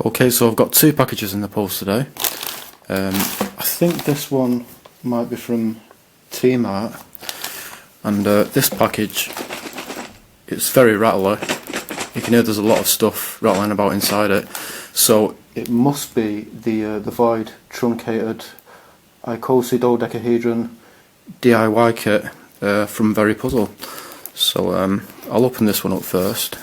Okay, so I've got two packages in the post today. I think this one might be from Tmart, and this package, it's very rattly. You can hear there's a lot of stuff rattling about inside it, so it must be the Void Truncated Icosidodecahedron DIY kit from VeryPuzzle. So I'll open this one up first.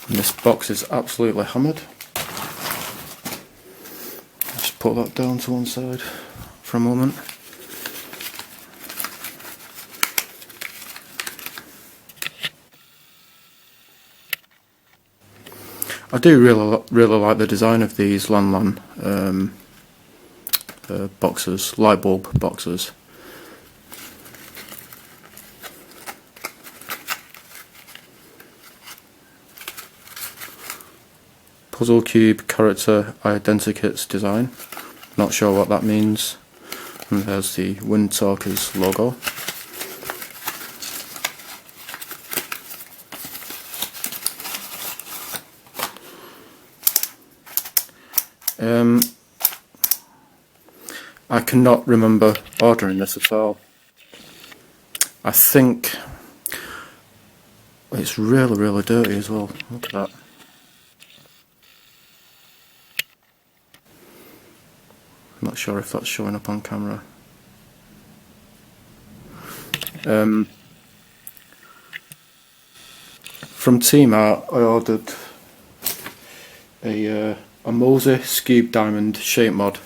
And this box is absolutely hammered. Just put that down to one side for a moment. I do really like the design of these Lanlan boxes, light bulb boxes. Puzzle cube character identikits design. Not sure what that means. And there's the Wind Talkers logo. I cannot remember ordering this at all. I think it's really dirty as well. Look at that. I'm not sure if that's showing up on camera. From Tmart I ordered a Lanlan Skewb Diamon shape mod.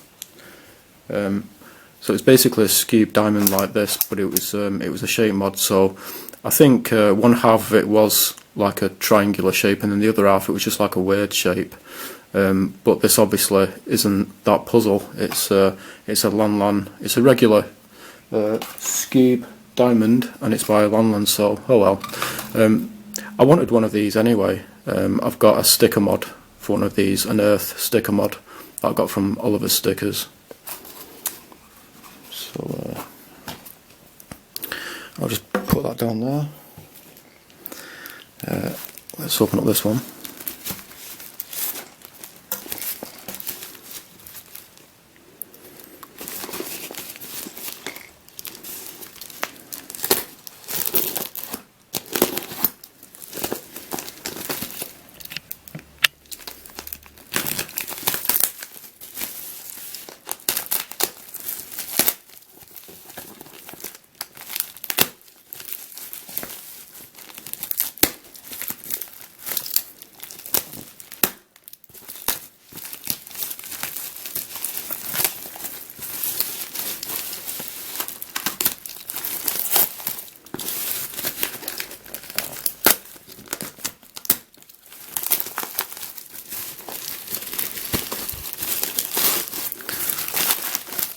So it's basically a skewed diamond like this, but it was a shape mod. So I think one half of it was like a triangular shape, and then the other half it was just like a weird shape. But this obviously isn't that puzzle. It's a Lanlan. It's a regular Skewb Diamond, and it's by Lanlan. So oh well. I wanted one of these anyway. I've got a sticker mod for one of these, an Earth sticker mod that I got from Oliver's Stickers. So I'll just put that down there. Let's open up this one.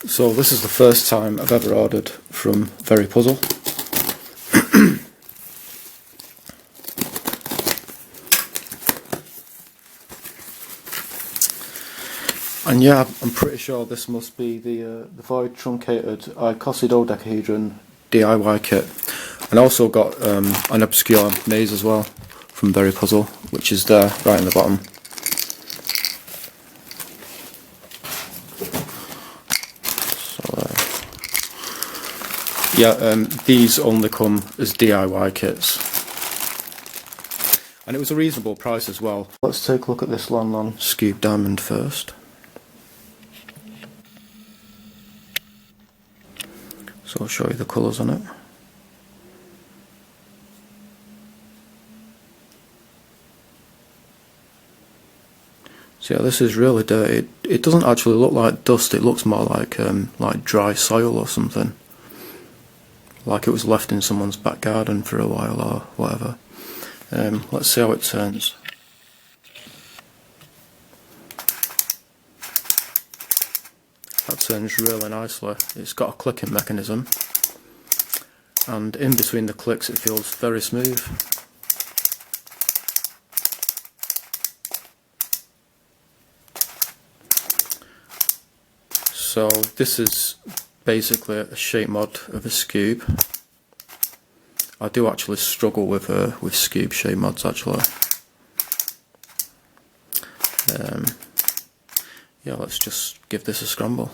So this is the first time I've ever ordered from VeryPuzzle. And yeah, I'm pretty sure this must be the Void Truncated Icosidodecahedron DIY kit. And I also got an obscure maze as well from VeryPuzzle, which is there right in the bottom. Yeah, these only come as DIY kits, and it was a reasonable price as well. Let's take a look at this Lanlan Skewb Diamond first. So I'll show you the colours on it. So yeah, this is really dirty. It doesn't actually look like dust. It looks more like dry soil or something. Like it was left in someone's back garden for a while or whatever. Let's see how it turns. That turns really nicely. It's got a clicking mechanism, and in between the clicks it feels very smooth. So this is basically a shape mod of a skewb. I do actually struggle with skewb shape mods actually. Yeah, let's just give this a scramble.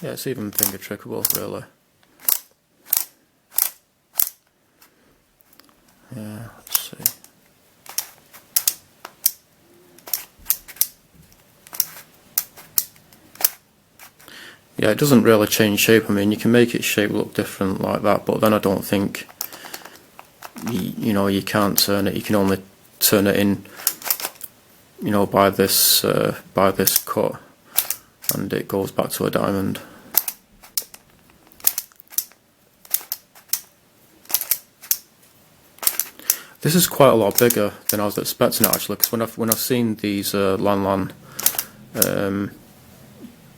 Yeah, it's even finger trickable really. Yeah, let's see. Yeah, it doesn't really change shape. I mean, you can make its shape look different like that, but then I don't think you know, you can't turn it. You can only turn it in, you know, by this cut, and it goes back to a diamond. This is quite a lot bigger than I was expecting it actually, because when I've seen these Lanlan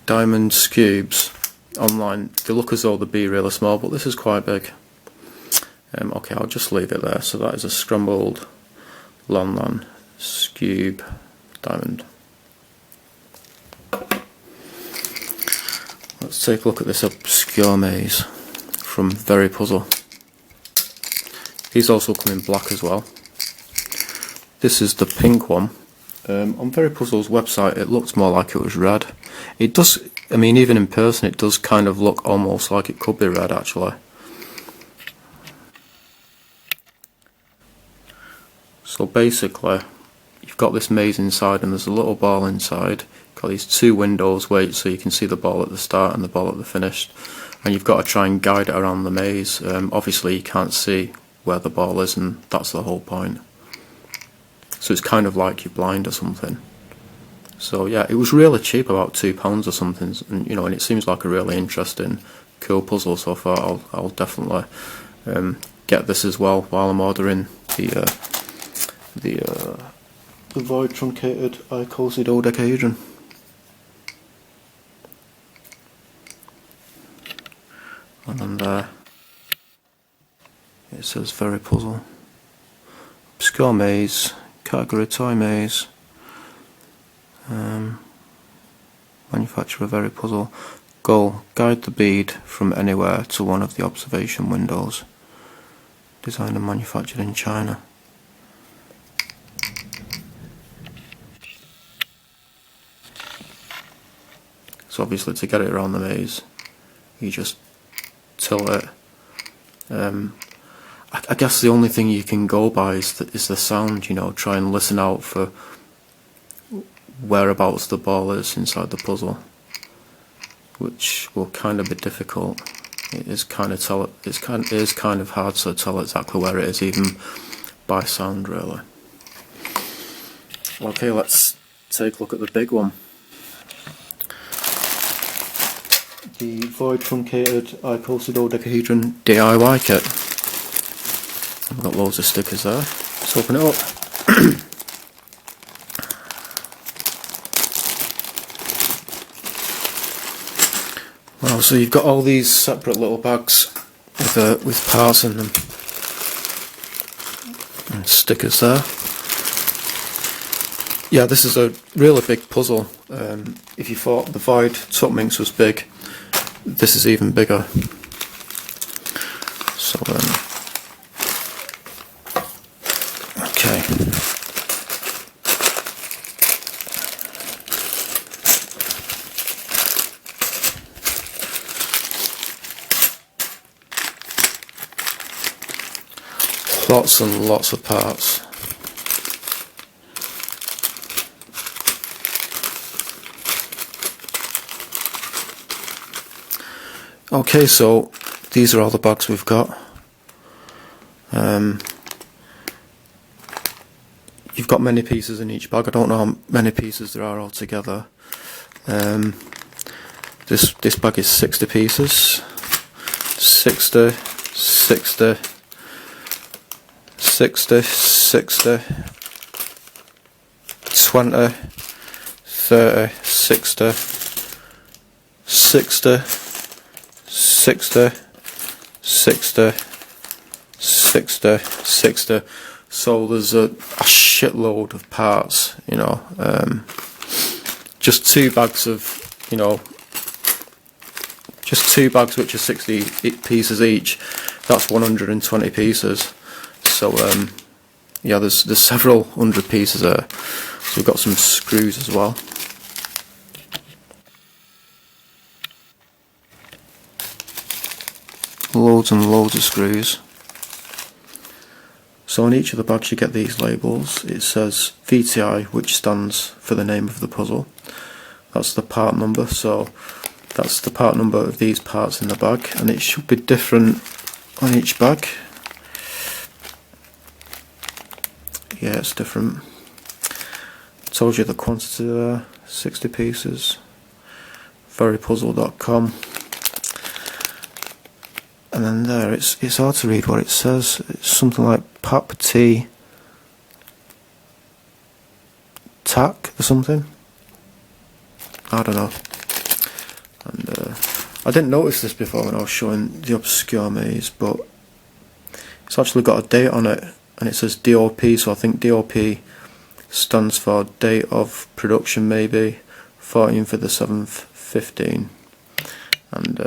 diamond skewbs online, they look as though they'd be really small, but this is quite big. Okay, I'll just leave it there. So that is a scrambled Lanlan Skewb Diamond. Let's take a look at this obscure maze from VeryPuzzle. These also come in black as well. This is the pink one. On VeryPuzzle's website it looked more like it was red. It does, I mean, even in person it does kind of look almost like it could be red actually. So basically you've got this maze inside and there's a little ball inside. You've got these two windows where so you can see the ball at the start and the ball at the finish, and you've got to try and guide it around the maze. Obviously you can't see where the ball is, and that's the whole point. So it's kind of like you're blind or something. So yeah, it was really cheap, about £2 or something, and you know, and it seems like a really interesting, cool puzzle. So far, I'll definitely get this as well while I'm ordering the Void Truncated Icosidodecahedron. And then there it says VeryPuzzle. Obscure maze, category toy maze. Manufacturer VeryPuzzle. Goal: guide the bead from anywhere to one of the observation windows. Designed and manufactured in China. So obviously to get it around the maze, you just tilt it. I guess the only thing you can go by is the sound, you know, try and listen out for whereabouts the ball is inside the puzzle, which will kind of be difficult. It is kind of hard to tell exactly where it is, even by sound really. Okay, let's take a look at the big one. The Void Truncated Icosidodecahedron DIY kit. I've got loads of stickers there. Let's open it up. Wow, so you've got all these separate little bags with parts in them. And stickers there. Yeah, this is a really big puzzle. If you thought the Void Top Minx was big, this is even bigger. So okay. Lots and lots of parts. Okay, so these are all the bags we've got. You've got many pieces in each bag. I don't know how many pieces there are altogether. This bag is 60 pieces. 60, 60, 60, 60, 20, 30, 60, 60, 60, 60, 60, 60. So there's a shitload of parts, you know, just 2 bags of, you know, just 2 bags which are 60 pieces each. That's 120 pieces. So yeah, there's several hundred pieces there. So we've got some screws as well. Loads and loads of screws. So on each of the bags you get these labels. It says VTI, which stands for the name of the puzzle. That's the part number, so that's the part number of these parts in the bag, and it should be different on each bag. Yeah, it's different. Told you the quantity there, 60 pieces. VeryPuzzle.com. And then there, it's hard to read what it says. It's something like Pap T Tack or something. I don't know. And I didn't notice this before when I was showing the obscure maze, but it's actually got a date on it, and it says DOP, so I think DOP stands for date of production, maybe 14th of the 7th, 15. And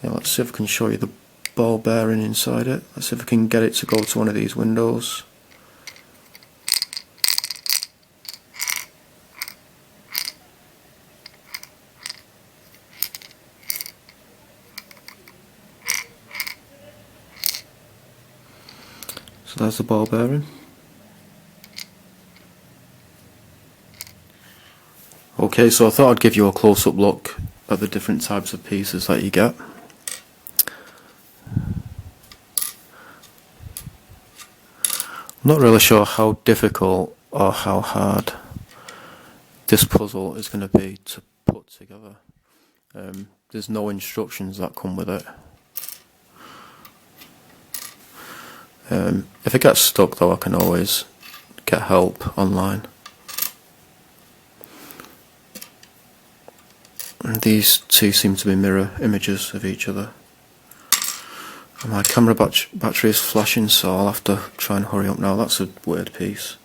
yeah, let's see if I can show you the ball bearing inside it. Let's see if I can get it to go to one of these windows. So there's the ball bearing. Okay, so I thought I'd give you a close-up look at the different types of pieces that you get. I'm not really sure how difficult or how hard this puzzle is going to be to put together. There's no instructions that come with it. If it gets stuck though, I can always get help online. And these two seem to be mirror images of each other. And my camera battery is flashing, so I'll have to try and hurry up now. That's a weird piece.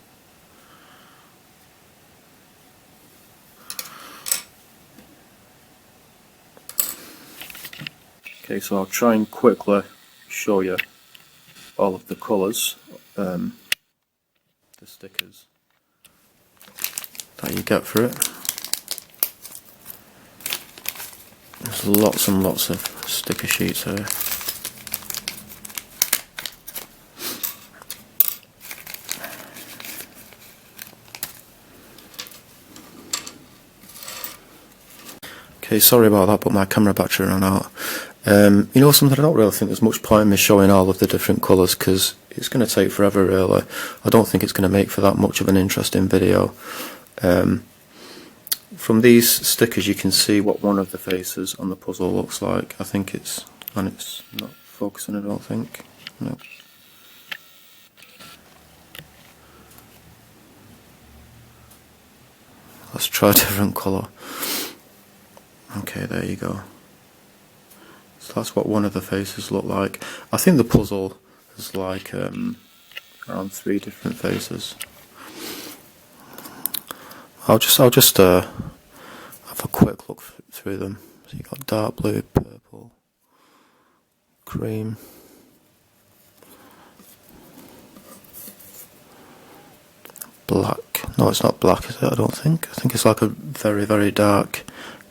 Okay, so I'll try and quickly show you all of the colours, the stickers that you get for it. There's lots and lots of sticker sheets here. Okay, sorry about that, but my camera battery ran out. You know something, I don't really think there's much point in me showing all of the different colours, because it's going to take forever really. I don't think it's going to make for that much of an interesting video. From these stickers you can see what one of the faces on the puzzle looks like. I think it's, and it's not focusing, I don't think. No. Let's try a different colour. Okay, there you go. So that's what one of the faces look like. I think the puzzle is like around 3 different faces. I'll just have a quick look through them. So you got dark blue, purple, cream, black. No, it's not black, is it? I don't think. I think it's like a very, very dark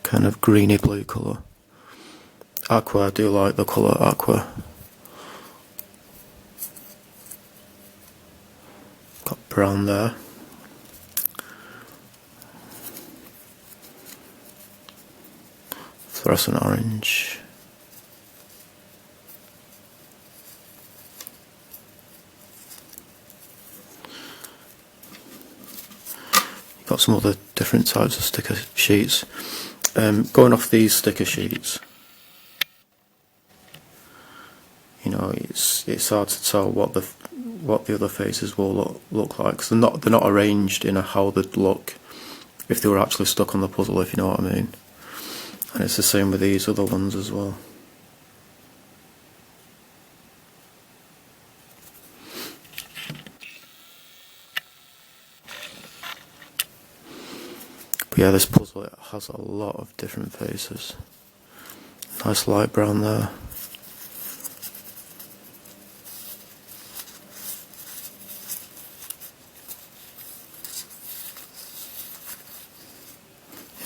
kind of greeny blue colour. Aqua, I do like the colour aqua. Got brown there. Fluorescent orange. Got some other different types of sticker sheets. Going off these sticker sheets, you know, it's hard to tell what the other faces will look like, because they're not arranged in how they'd look if they were actually stuck on the puzzle, if you know what I mean. And it's the same with these other ones as well. yeah, this puzzle, it has a lot of different faces. Nice light brown there.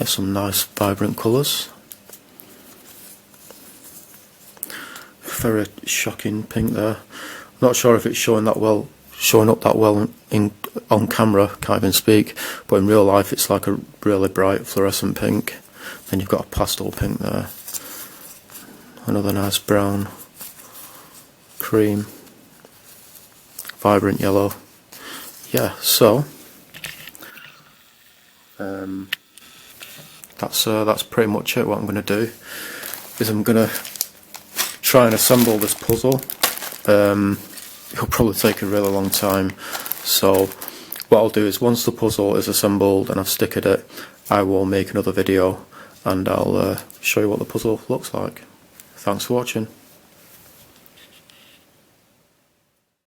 Yeah, some nice vibrant colours. Very shocking pink there. Not sure if it's showing up that well on camera, can't even speak, but in real life it's like a really bright fluorescent pink. Then you've got a pastel pink there. Another nice brown, cream, vibrant yellow. Yeah, so that's pretty much it. What I'm going to do is I'm going to try and assemble this puzzle. It'll probably take a really long time, so what I'll do is once the puzzle is assembled and I've sticked it, I will make another video and I'll show you what the puzzle looks like. Thanks for watching.